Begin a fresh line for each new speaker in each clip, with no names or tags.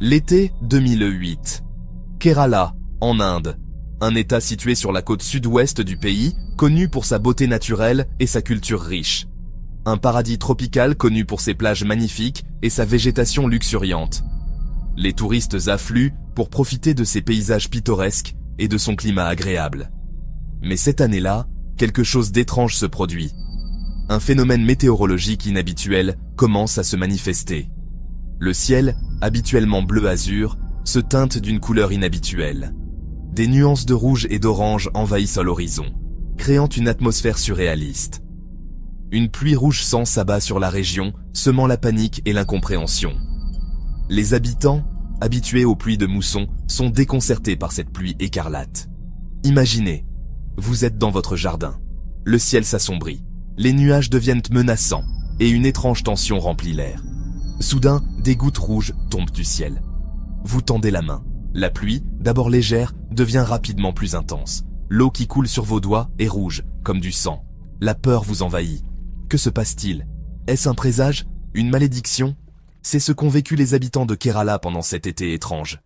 L'été 2008. Kerala, en Inde. Un état situé sur la côte sud-ouest du pays, connu pour sa beauté naturelle et sa culture riche. Un paradis tropical connu pour ses plages magnifiques et sa végétation luxuriante. Les touristes affluent pour profiter de ses paysages pittoresques et de son climat agréable. Mais cette année-là, quelque chose d'étrange se produit. Un phénomène météorologique inhabituel commence à se manifester. Le ciel, habituellement bleu-azur, se teinte d'une couleur inhabituelle. Des nuances de rouge et d'orange envahissent l'horizon, créant une atmosphère surréaliste. Une pluie rouge sang s'abat sur la région, semant la panique et l'incompréhension. Les habitants, habitués aux pluies de mousson, sont déconcertés par cette pluie écarlate. Imaginez, vous êtes dans votre jardin. Le ciel s'assombrit, les nuages deviennent menaçants et une étrange tension remplit l'air. Soudain, des gouttes rouges tombent du ciel. Vous tendez la main. La pluie, d'abord légère, devient rapidement plus intense. L'eau qui coule sur vos doigts est rouge, comme du sang. La peur vous envahit. Que se passe-t-il? Est-ce un présage? Une malédiction? C'est ce qu'ont vécu les habitants de Kerala pendant cet été étrange.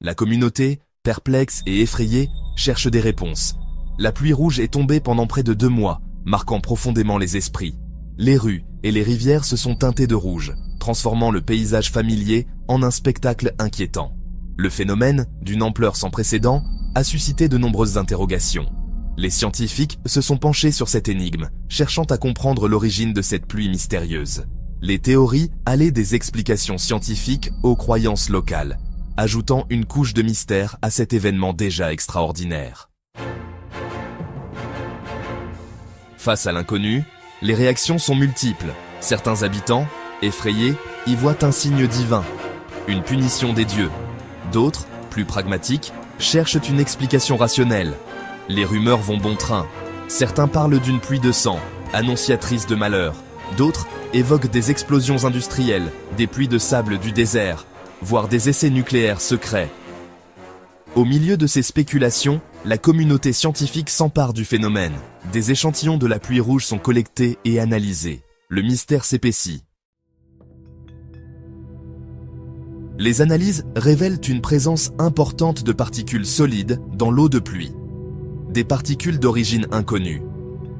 La communauté, perplexe et effrayée, cherche des réponses. La pluie rouge est tombée pendant près de 2 mois, marquant profondément les esprits. Les rues et les rivières se sont teintées de rouge, transformant le paysage familier en un spectacle inquiétant. Le phénomène, d'une ampleur sans précédent, a suscité de nombreuses interrogations. Les scientifiques se sont penchés sur cette énigme, cherchant à comprendre l'origine de cette pluie mystérieuse. Les théories allaient des explications scientifiques aux croyances locales, ajoutant une couche de mystère à cet événement déjà extraordinaire. Face à l'inconnu, les réactions sont multiples. Certains habitants, effrayés, y voient un signe divin, une punition des dieux. D'autres, plus pragmatiques, cherchent une explication rationnelle. Les rumeurs vont bon train. Certains parlent d'une pluie de sang, annonciatrice de malheur. D'autres évoquent des explosions industrielles, des pluies de sable du désert, voire des essais nucléaires secrets. Au milieu de ces spéculations, la communauté scientifique s'empare du phénomène. Des échantillons de la pluie rouge sont collectés et analysés. Le mystère s'épaissit. Les analyses révèlent une présence importante de particules solides dans l'eau de pluie. Des particules d'origine inconnue.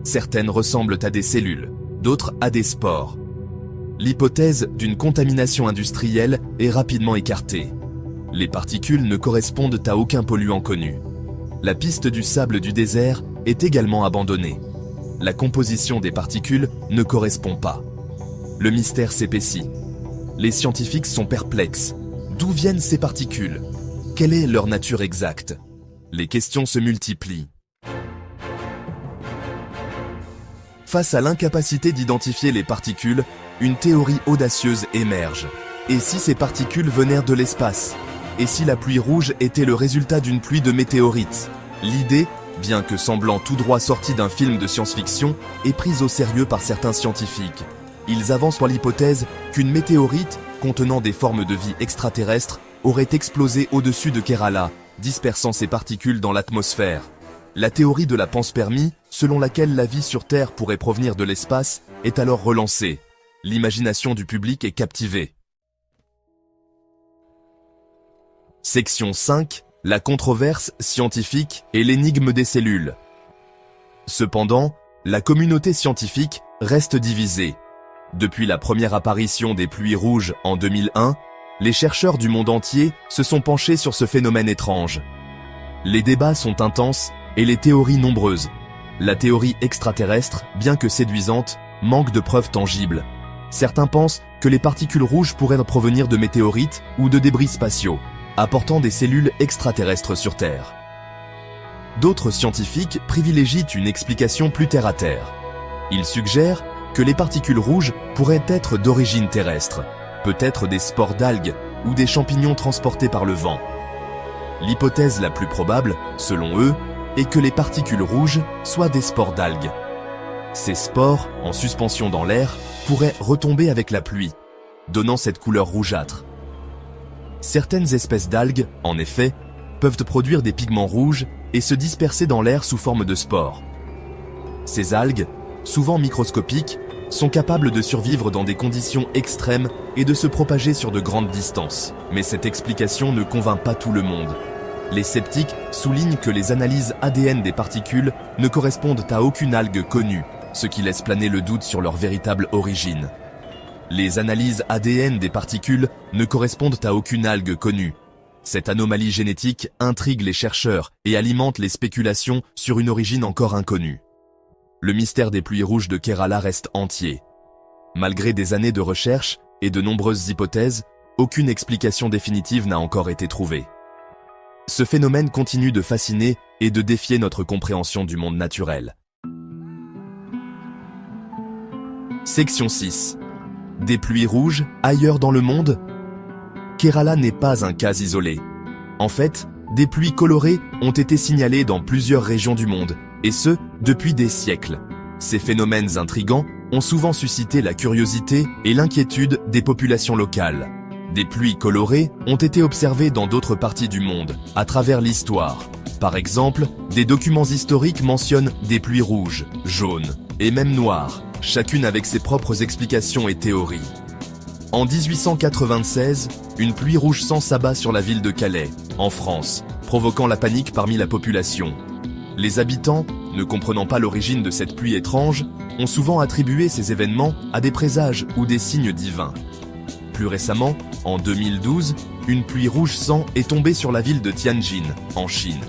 Certaines ressemblent à des cellules, d'autres à des spores. L'hypothèse d'une contamination industrielle est rapidement écartée. Les particules ne correspondent à aucun polluant connu. La piste du sable du désert est également abandonnée. La composition des particules ne correspond pas. Le mystère s'épaissit. Les scientifiques sont perplexes. D'où viennent ces particules? Quelle est leur nature exacte? Les questions se multiplient. Face à l'incapacité d'identifier les particules, une théorie audacieuse émerge. Et si ces particules venaient de l'espace? Et si la pluie rouge était le résultat d'une pluie de météorites? L'idée, bien que semblant tout droit sortie d'un film de science-fiction, est prise au sérieux par certains scientifiques. Ils avancent pour l'hypothèse qu'une météorite, contenant des formes de vie extraterrestres, aurait explosé au-dessus de Kerala, dispersant ces particules dans l'atmosphère. La théorie de la panspermie, selon laquelle la vie sur Terre pourrait provenir de l'espace, est alors relancée. L'imagination du public est captivée. Section 5. La controverse scientifique et l'énigme des cellules. Cependant, la communauté scientifique reste divisée. Depuis la première apparition des pluies rouges en 2001, les chercheurs du monde entier se sont penchés sur ce phénomène étrange. Les débats sont intenses et les théories nombreuses. La théorie extraterrestre, bien que séduisante, manque de preuves tangibles. Certains pensent que les particules rouges pourraient provenir de météorites ou de débris spatiaux, apportant des cellules extraterrestres sur Terre. D'autres scientifiques privilégient une explication plus terre-à-terre. Ils suggèrent que les particules rouges pourraient être d'origine terrestre, peut-être des spores d'algues ou des champignons transportés par le vent. L'hypothèse la plus probable, selon eux, est que les particules rouges soient des spores d'algues. Ces spores, en suspension dans l'air, pourraient retomber avec la pluie, donnant cette couleur rougeâtre. Certaines espèces d'algues, en effet, peuvent produire des pigments rouges et se disperser dans l'air sous forme de spores. Ces algues, souvent microscopiques, sont capables de survivre dans des conditions extrêmes et de se propager sur de grandes distances. Mais cette explication ne convainc pas tout le monde. Les sceptiques soulignent que les analyses ADN des particules ne correspondent à aucune algue connue, ce qui laisse planer le doute sur leur véritable origine. Les analyses ADN des particules ne correspondent à aucune algue connue. Cette anomalie génétique intrigue les chercheurs et alimente les spéculations sur une origine encore inconnue. Le mystère des pluies rouges de Kerala reste entier. Malgré des années de recherche et de nombreuses hypothèses, aucune explication définitive n'a encore été trouvée. Ce phénomène continue de fasciner et de défier notre compréhension du monde naturel. Section 6. Des pluies rouges ailleurs dans le monde? Kerala n'est pas un cas isolé. En fait, des pluies colorées ont été signalées dans plusieurs régions du monde, et ce, depuis des siècles. Ces phénomènes intrigants ont souvent suscité la curiosité et l'inquiétude des populations locales. Des pluies colorées ont été observées dans d'autres parties du monde, à travers l'histoire. Par exemple, des documents historiques mentionnent des pluies rouges, jaunes et même noires, chacune avec ses propres explications et théories. En 1896, une pluie rouge sang s'abat sur la ville de Calais, en France, provoquant la panique parmi la population. Les habitants, ne comprenant pas l'origine de cette pluie étrange, ont souvent attribué ces événements à des présages ou des signes divins. Plus récemment, en 2012, une pluie rouge sang est tombée sur la ville de Tianjin, en Chine.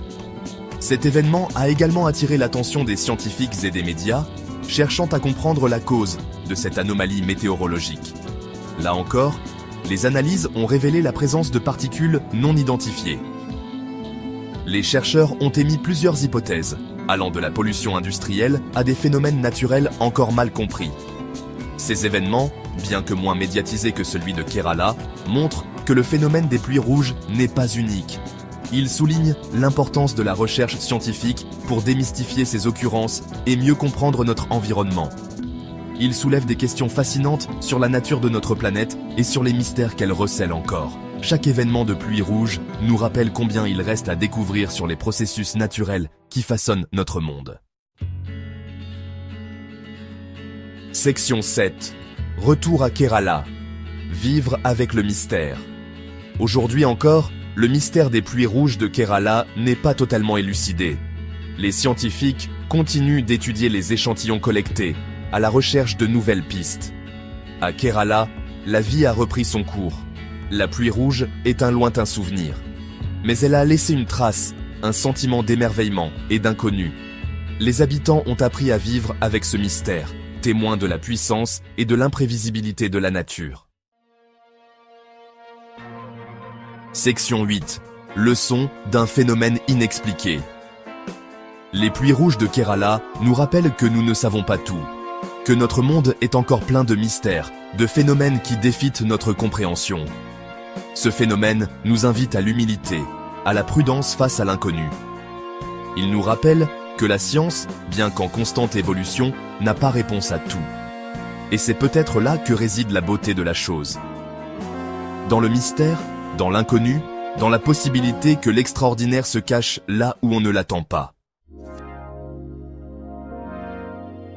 Cet événement a également attiré l'attention des scientifiques et des médias, cherchant à comprendre la cause de cette anomalie météorologique. Là encore, les analyses ont révélé la présence de particules non identifiées. Les chercheurs ont émis plusieurs hypothèses, allant de la pollution industrielle à des phénomènes naturels encore mal compris. Ces événements, bien que moins médiatisés que celui de Kerala, montrent que le phénomène des pluies rouges n'est pas unique. Ils soulignent l'importance de la recherche scientifique pour démystifier ces occurrences et mieux comprendre notre environnement. Ils soulèvent des questions fascinantes sur la nature de notre planète et sur les mystères qu'elle recèle encore. Chaque événement de pluie rouge nous rappelle combien il reste à découvrir sur les processus naturels qui façonnent notre monde. Section 7. Retour à Kerala. Vivre avec le mystère. Aujourd'hui encore, le mystère des pluies rouges de Kerala n'est pas totalement élucidé. Les scientifiques continuent d'étudier les échantillons collectés, à la recherche de nouvelles pistes. À Kerala, la vie a repris son cours. La pluie rouge est un lointain souvenir. Mais elle a laissé une trace, un sentiment d'émerveillement et d'inconnu. Les habitants ont appris à vivre avec ce mystère, témoins de la puissance et de l'imprévisibilité de la nature. Section 8. Leçon d'un phénomène inexpliqué. Les pluies rouges de Kerala nous rappellent que nous ne savons pas tout, que notre monde est encore plein de mystères, de phénomènes qui défient notre compréhension. Ce phénomène nous invite à l'humilité, à la prudence face à l'inconnu. Il nous rappelle que la science, bien qu'en constante évolution, n'a pas réponse à tout. Et c'est peut-être là que réside la beauté de la chose. Dans le mystère, dans l'inconnu, dans la possibilité que l'extraordinaire se cache là où on ne l'attend pas.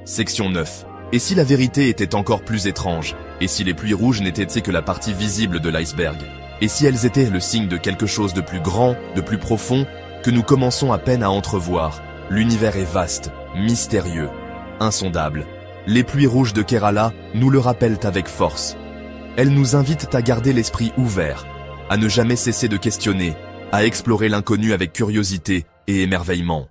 Section 9. Et si la vérité était encore plus étrange? Et si les pluies rouges n'étaient que la partie visible de l'iceberg? Et si elles étaient le signe de quelque chose de plus grand, de plus profond, que nous commençons à peine à entrevoir? L'univers est vaste, mystérieux, insondable. Les pluies rouges de Kerala nous le rappellent avec force. Elles nous invitent à garder l'esprit ouvert, à ne jamais cesser de questionner, à explorer l'inconnu avec curiosité et émerveillement.